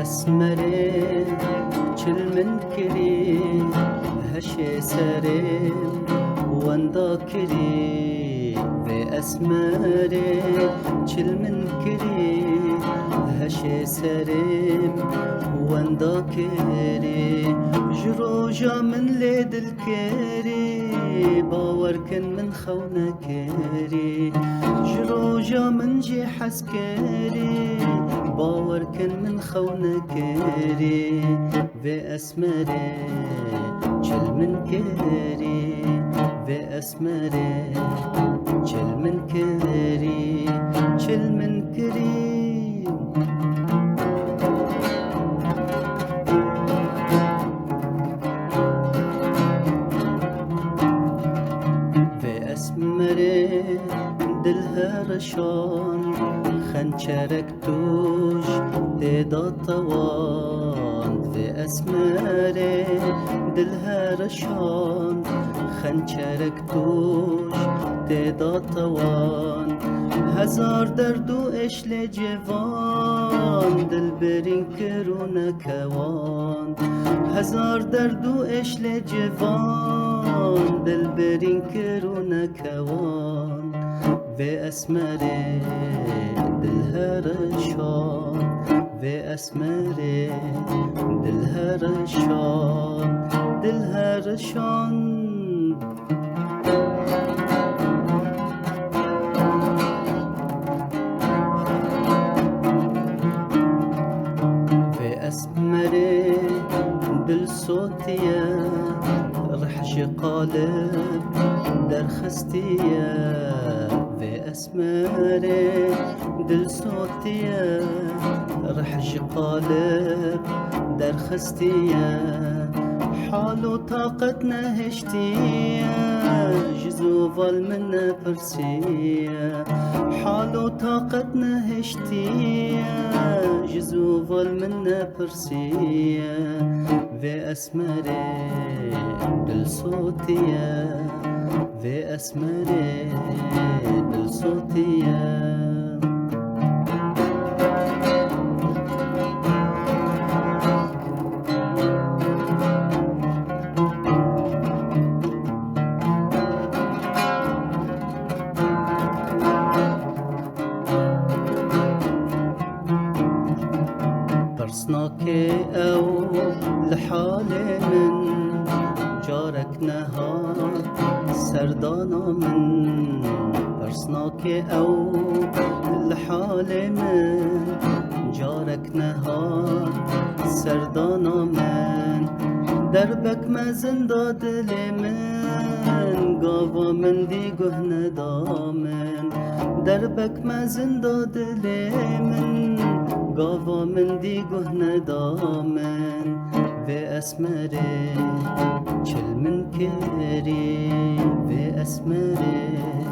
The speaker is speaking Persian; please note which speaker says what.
Speaker 1: اسمره چل من کری هشه سرم واندا کری و اسمره چل من کری هشه سرم واندا کری جروجا من لیدل کری باور کن من خونه کری جروجا من جی حس کری باور کن من خونه کری و اسمره چل من کری و اسمره چل من کری چل من کری و اسمره دلها رشان خنچرک توش تدا طوان في اسمره دلها رشان خنچرک توش تدا طوان هزار درد و اشل جوان دل برین کرونه کوان هزار درد و اشل جوان دل برین کرونه کوان و اسمره دلها رشان و اسمره دلها رشان دلها رشان و اسمره دل صوتیه رحش قالب در خستیه و اسمره دل صوتیه رحش قالب در خستیه حال و طاقت نهشتیه جزو ظلم پرسیه حال و طاقت نهشتیه جزو ظلم پرسیه و اسمره دل صوتیه و اسمره دل صوتیه ترسناك او لحال من جارك نهار سردانا من ترسناك او لحال من جارك نهار سردانا من دربك ما زندا دل من قاوا من دي قهن دامن دربك ما زندا دل من قاوا من دي قهن دامن و اسمره چل من کری و اسمره